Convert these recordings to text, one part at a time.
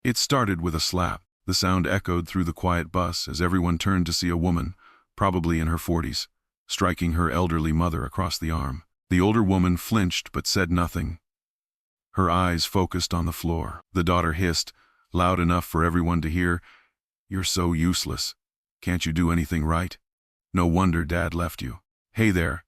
It started with a slap. The sound echoed through the quiet bus as everyone turned to see a woman, probably in her 40s, striking her elderly mother across the arm. The older woman flinched but said nothing. Her eyes focused on the floor. The daughter hissed, loud enough for everyone to hear, "You're so useless. Can't you do anything right? No wonder Dad left you." Hey there.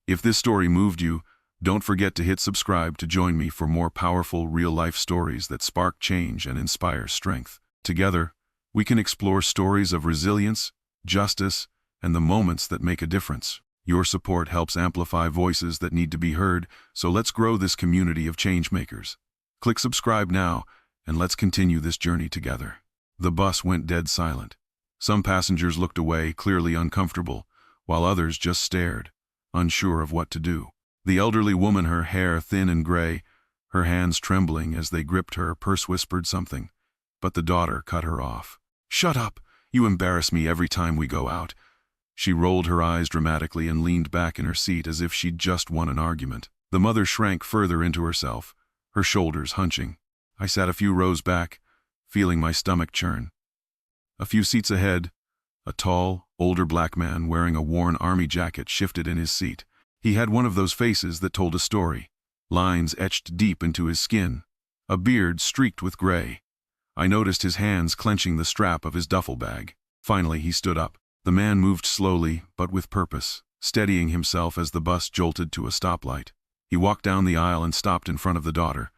If this story moved you, don't forget to hit subscribe to join me for more powerful real-life stories that spark change and inspire strength. Together, we can explore stories of resilience, justice, and the moments that make a difference. Your support helps amplify voices that need to be heard, so let's grow this community of changemakers. Click subscribe now, and let's continue this journey together. The bus went dead silent. Some passengers looked away, clearly uncomfortable, while others just stared, unsure of what to do. The elderly woman, her hair thin and gray, her hands trembling as they gripped her purse, whispered something, but the daughter cut her off. "Shut up! You embarrass me every time we go out." She rolled her eyes dramatically and leaned back in her seat as if she'd just won an argument. The mother shrank further into herself, her shoulders hunching. I sat a few rows back, feeling my stomach churn. A few seats ahead, a tall, older black man wearing a worn army jacket shifted in his seat. He had one of those faces that told a story, lines etched deep into his skin, a beard streaked with gray. I noticed his hands clenching the strap of his duffel bag. Finally, he stood up. The man moved slowly, but with purpose, steadying himself as the bus jolted to a stoplight. He walked down the aisle and stopped in front of the daughter.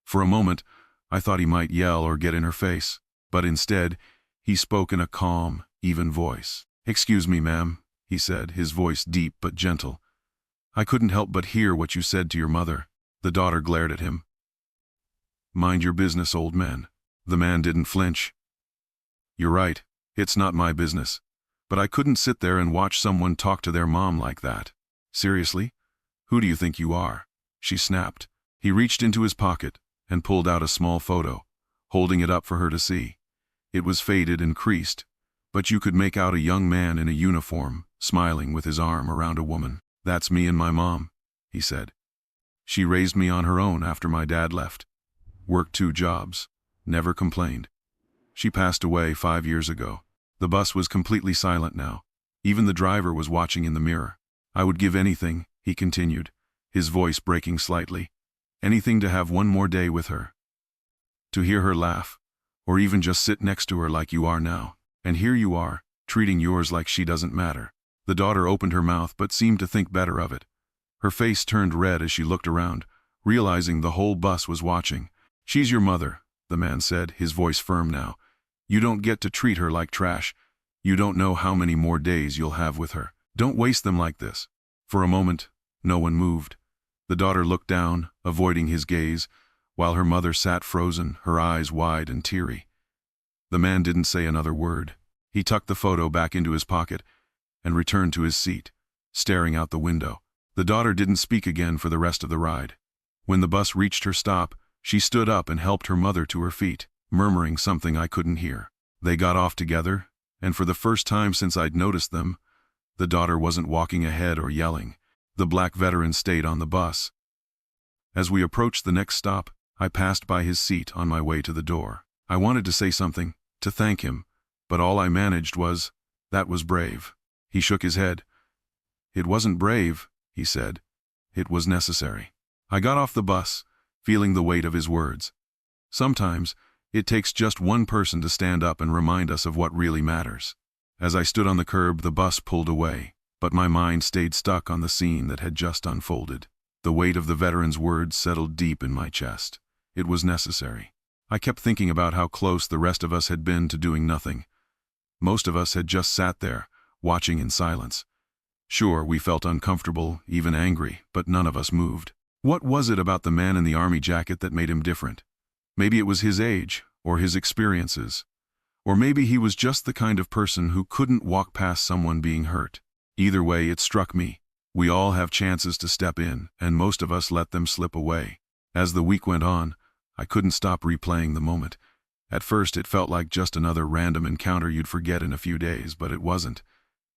For a moment, I thought he might yell or get in her face, but instead, he spoke in a calm, even voice. "Excuse me, ma'am," he said, his voice deep but gentle. "I couldn't help but hear what you said to your mother." The daughter glared at him. "Mind your business, old man." The man didn't flinch. "You're right, it's not my business. But I couldn't sit there and watch someone talk to their mom like that." "Seriously? Who do you think you are?" she snapped. He reached into his pocket and pulled out a small photo, holding it up for her to see. It was faded and creased, but you could make out a young man in a uniform, smiling with his arm around a woman. "That's me and my mom," he said. "She raised me on her own after my dad left. Worked 2 jobs, never complained. She passed away 5 years ago." The bus was completely silent now. Even the driver was watching in the mirror. "I would give anything," he continued, his voice breaking slightly, "anything to have one more day with her. To hear her laugh, or even just sit next to her like you are now. And here you are, treating yours like she doesn't matter." The daughter opened her mouth but seemed to think better of it. Her face turned red as she looked around, realizing the whole bus was watching. "She's your mother," the man said, his voice firm now. "You don't get to treat her like trash. You don't know how many more days you'll have with her. Don't waste them like this." For a moment, no one moved. The daughter looked down, avoiding his gaze, while her mother sat frozen, her eyes wide and teary. The man didn't say another word. He tucked the photo back into his pocket and returned to his seat, staring out the window. The daughter didn't speak again for the rest of the ride. When the bus reached her stop, she stood up and helped her mother to her feet, murmuring something I couldn't hear. They got off together, and for the first time since I'd noticed them, the daughter wasn't walking ahead or yelling. The black veteran stayed on the bus. As we approached the next stop, I passed by his seat on my way to the door. I wanted to say something, to thank him, but all I managed was, "That was brave." He shook his head. "It wasn't brave," he said. "It was necessary." I got off the bus, feeling the weight of his words. Sometimes, it takes just one person to stand up and remind us of what really matters. As I stood on the curb, the bus pulled away, but my mind stayed stuck on the scene that had just unfolded. The weight of the veteran's words settled deep in my chest. It was necessary. I kept thinking about how close the rest of us had been to doing nothing. Most of us had just sat there, watching in silence. Sure, we felt uncomfortable, even angry, but none of us moved. What was it about the man in the army jacket that made him different? Maybe it was his age, or his experiences. Or maybe he was just the kind of person who couldn't walk past someone being hurt. Either way, it struck me. We all have chances to step in, and most of us let them slip away. As the week went on, I couldn't stop replaying the moment. At first, it felt like just another random encounter you'd forget in a few days, but it wasn't.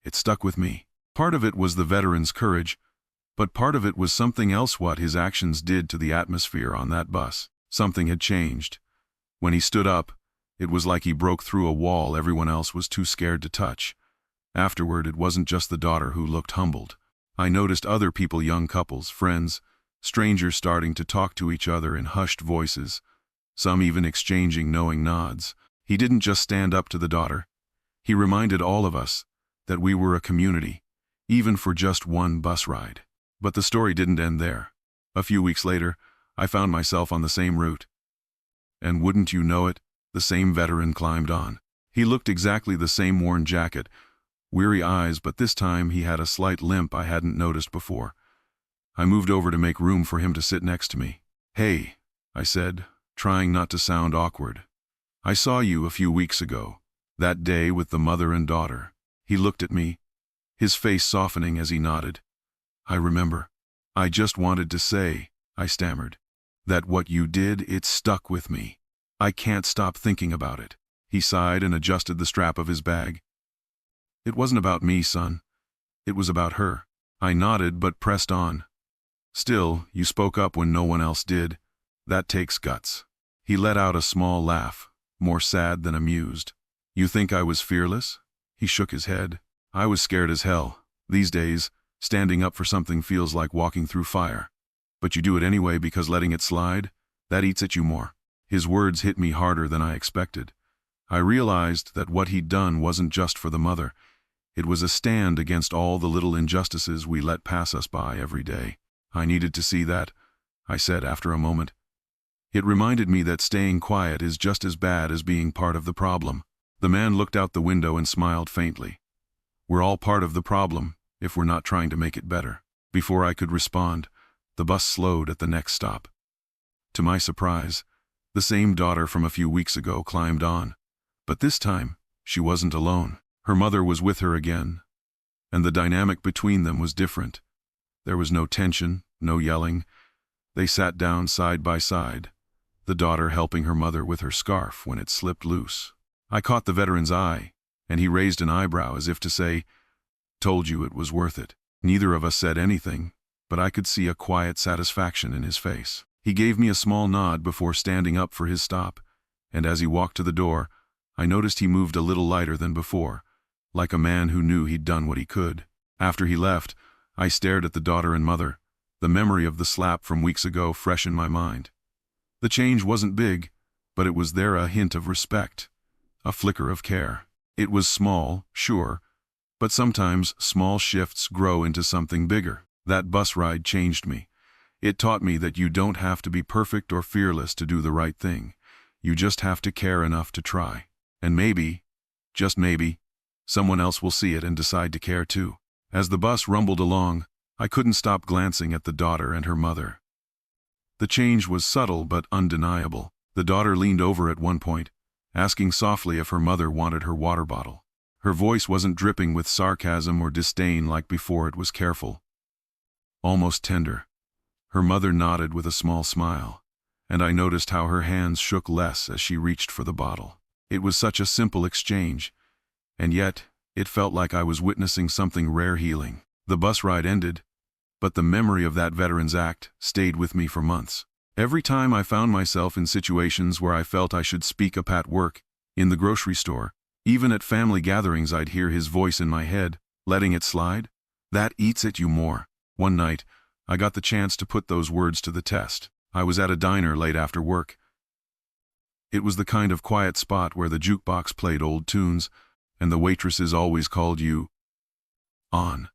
It stuck with me. Part of it was the veteran's courage, but part of it was something else, what his actions did to the atmosphere on that bus. Something had changed. When he stood up, it was like he broke through a wall everyone else was too scared to touch. Afterward, it wasn't just the daughter who looked humbled. I noticed other people, young couples, friends, strangers starting to talk to each other in hushed voices, some even exchanging knowing nods. He didn't just stand up to the daughter. He reminded all of us that we were a community, even for just one bus ride. But the story didn't end there. A few weeks later, I found myself on the same route. And wouldn't you know it, the same veteran climbed on. He looked exactly the same, worn jacket, weary eyes, but this time he had a slight limp I hadn't noticed before. I moved over to make room for him to sit next to me. "Hey," I said, trying not to sound awkward. "I saw you a few weeks ago, that day with the mother and daughter." He looked at me, his face softening as he nodded. "I remember. I just wanted to say," I stammered, "that what you did, it stuck with me. I can't stop thinking about it." He sighed and adjusted the strap of his bag. "It wasn't about me, son. It was about her." I nodded but pressed on. "Still, you spoke up when no one else did. That takes guts." He let out a small laugh, more sad than amused. "You think I was fearless?" He shook his head. "I was scared as hell. These days, standing up for something feels like walking through fire. But you do it anyway because letting it slide, that eats at you more." His words hit me harder than I expected. I realized that what he'd done wasn't just for the mother. It was a stand against all the little injustices we let pass us by every day. "I needed to see that," I said after a moment. "It reminded me that staying quiet is just as bad as being part of the problem." The man looked out the window and smiled faintly. "We're all part of the problem, if we're not trying to make it better." Before I could respond, the bus slowed at the next stop. To my surprise, the same daughter from a few weeks ago climbed on. But this time, she wasn't alone. Her mother was with her again, and the dynamic between them was different. There was no tension, no yelling. They sat down side by side, the daughter helping her mother with her scarf when it slipped loose. I caught the veteran's eye, and he raised an eyebrow as if to say, "Told you it was worth it." Neither of us said anything, but I could see a quiet satisfaction in his face. He gave me a small nod before standing up for his stop, and as he walked to the door, I noticed he moved a little lighter than before, like a man who knew he'd done what he could. After he left, I stared at the daughter and mother, the memory of the slap from weeks ago fresh in my mind. The change wasn't big, but it was there, a hint of respect, a flicker of care. It was small, sure, but sometimes small shifts grow into something bigger. That bus ride changed me. It taught me that you don't have to be perfect or fearless to do the right thing. You just have to care enough to try. And maybe, just maybe, someone else will see it and decide to care too. As the bus rumbled along, I couldn't stop glancing at the daughter and her mother. The change was subtle but undeniable. The daughter leaned over at one point, asking softly if her mother wanted her water bottle. Her voice wasn't dripping with sarcasm or disdain like before. It was careful, almost tender. Her mother nodded with a small smile, and I noticed how her hands shook less as she reached for the bottle. It was such a simple exchange, and yet it felt like I was witnessing something rare. Healing. The bus ride ended, but the memory of that veteran's act stayed with me for months. Every time I found myself in situations where I felt I should speak up, at work, in the grocery store, even at family gatherings, I'd hear his voice in my head, "Letting it slide? That eats at you more." One night, I got the chance to put those words to the test. I was at a diner late after work. It was the kind of quiet spot where the jukebox played old tunes, and the waitresses always called you on.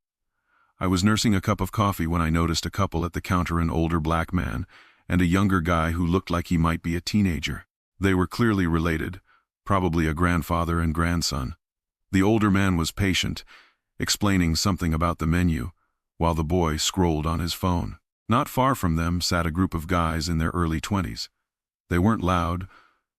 I was nursing a cup of coffee when I noticed a couple at the counter, an older black man and a younger guy who looked like he might be a teenager. They were clearly related, probably a grandfather and grandson. The older man was patient, explaining something about the menu, while the boy scrolled on his phone. Not far from them sat a group of guys in their early 20s. They weren't loud,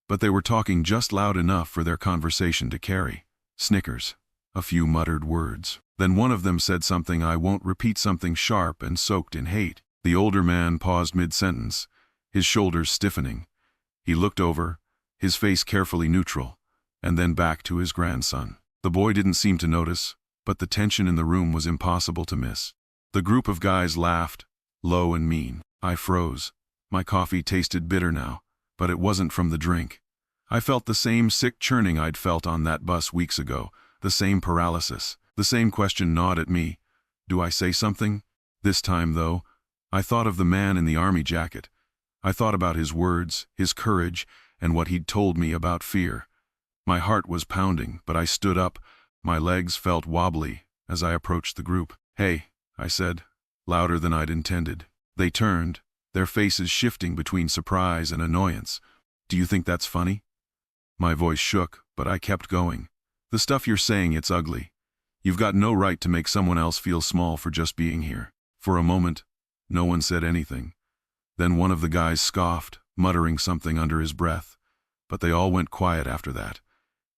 but they were talking just loud enough for their conversation to carry. Snickers, a few muttered words. Then one of them said something I won't repeat, something sharp and soaked in hate. The older man paused mid-sentence, his shoulders stiffening. He looked over, his face carefully neutral, and then back to his grandson. The boy didn't seem to notice, but the tension in the room was impossible to miss. The group of guys laughed, low and mean. I froze. My coffee tasted bitter now, but it wasn't from the drink. I felt the same sick churning I'd felt on that bus weeks ago, the same paralysis, the same question gnawed at me. Do I say something? This time, though, I thought of the man in the army jacket. I thought about his words, his courage, and what he'd told me about fear. My heart was pounding, but I stood up. My legs felt wobbly as I approached the group. "Hey," I said, louder than I'd intended. They turned, their faces shifting between surprise and annoyance. "Do you think that's funny?" My voice shook, but I kept going. "The stuff you're saying, it's ugly. You've got no right to make someone else feel small for just being here." For a moment, no one said anything. Then one of the guys scoffed, muttering something under his breath. But they all went quiet after that.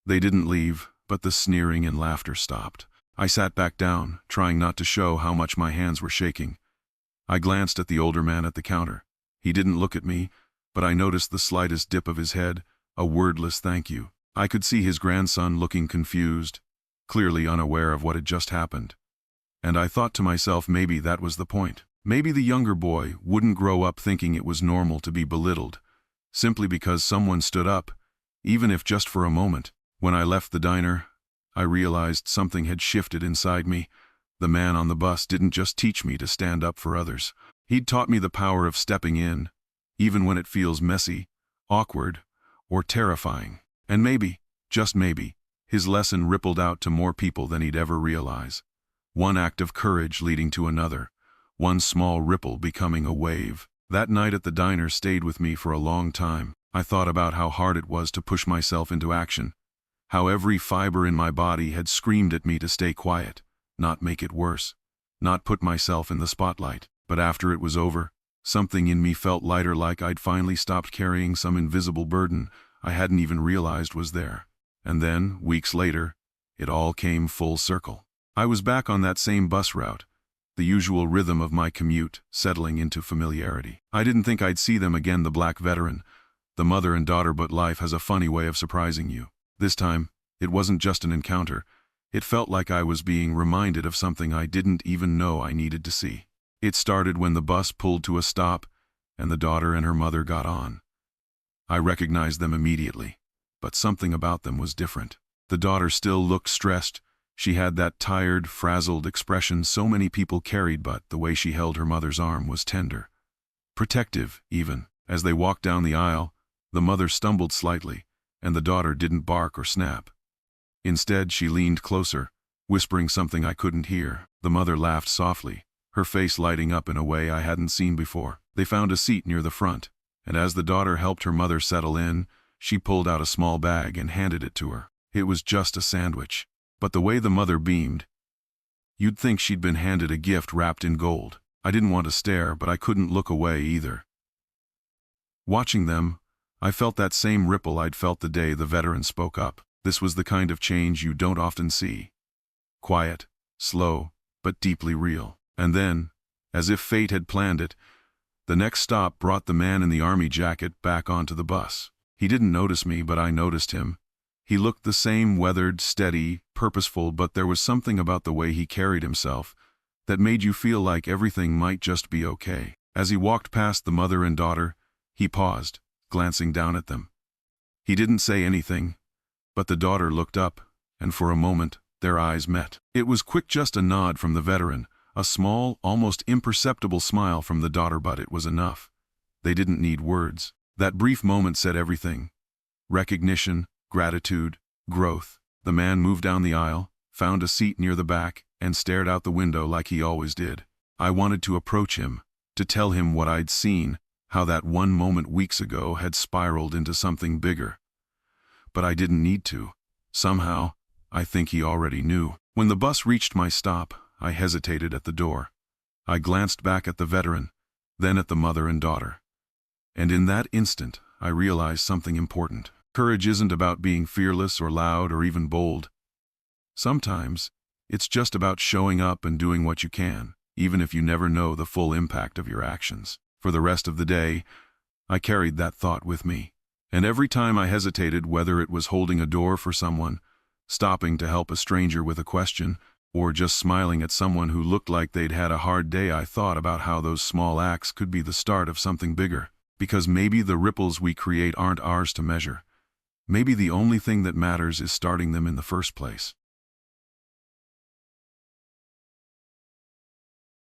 They didn't leave, but the sneering and laughter stopped. I sat back down, trying not to show how much my hands were shaking. I glanced at the older man at the counter. He didn't look at me, but I noticed the slightest dip of his head, a wordless thank you. I could see his grandson looking confused, clearly unaware of what had just happened. And I thought to myself, maybe that was the point. Maybe the younger boy wouldn't grow up thinking it was normal to be belittled, simply because someone stood up, even if just for a moment. When I left the diner, I realized something had shifted inside me. The man on the bus didn't just teach me to stand up for others. He'd taught me the power of stepping in, even when it feels messy, awkward, or terrifying. And maybe, just maybe, his lesson rippled out to more people than he'd ever realize. One act of courage leading to another, one small ripple becoming a wave. That night at the diner stayed with me for a long time. I thought about how hard it was to push myself into action, how every fiber in my body had screamed at me to stay quiet, not make it worse, not put myself in the spotlight. But after it was over, something in me felt lighter, like I'd finally stopped carrying some invisible burden I hadn't even realized was there. And then, weeks later, it all came full circle. I was back on that same bus route, the usual rhythm of my commute settling into familiarity. I didn't think I'd see them again, the black veteran, the mother and daughter, but life has a funny way of surprising you. This time, it wasn't just an encounter. It felt like I was being reminded of something I didn't even know I needed to see. It started when the bus pulled to a stop and the daughter and her mother got on. I recognized them immediately, but something about them was different. The daughter still looked stressed. She had that tired, frazzled expression so many people carried, but the way she held her mother's arm was tender, protective even. As they walked down the aisle, the mother stumbled slightly, and the daughter didn't bark or snap. Instead, she leaned closer, whispering something I couldn't hear. The mother laughed softly, her face lighting up in a way I hadn't seen before. They found a seat near the front, and as the daughter helped her mother settle in, she pulled out a small bag and handed it to her. It was just a sandwich, but the way the mother beamed, you'd think she'd been handed a gift wrapped in gold. I didn't want to stare, but I couldn't look away either. Watching them, I felt that same ripple I'd felt the day the veteran spoke up. This was the kind of change you don't often see. Quiet, slow, but deeply real. And then, as if fate had planned it, the next stop brought the man in the army jacket back onto the bus. He didn't notice me, but I noticed him. He looked the same, weathered, steady, purposeful, but there was something about the way he carried himself that made you feel like everything might just be okay. As he walked past the mother and daughter, he paused, glancing down at them. He didn't say anything, but the daughter looked up, and for a moment, their eyes met. It was quick, just a nod from the veteran, a small, almost imperceptible smile from the daughter, but it was enough. They didn't need words. That brief moment said everything. Recognition, gratitude, growth. The man moved down the aisle, found a seat near the back, and stared out the window like he always did. I wanted to approach him, to tell him what I'd seen, how that one moment weeks ago had spiraled into something bigger. But I didn't need to. Somehow, I think he already knew. When the bus reached my stop, I hesitated at the door. I glanced back at the veteran, then at the mother and daughter. And in that instant, I realized something important. Courage isn't about being fearless or loud or even bold. Sometimes, it's just about showing up and doing what you can, even if you never know the full impact of your actions. For the rest of the day, I carried that thought with me. And every time I hesitated, whether it was holding a door for someone, stopping to help a stranger with a question, or just smiling at someone who looked like they'd had a hard day, I thought about how those small acts could be the start of something bigger. Because maybe the ripples we create aren't ours to measure. Maybe the only thing that matters is starting them in the first place.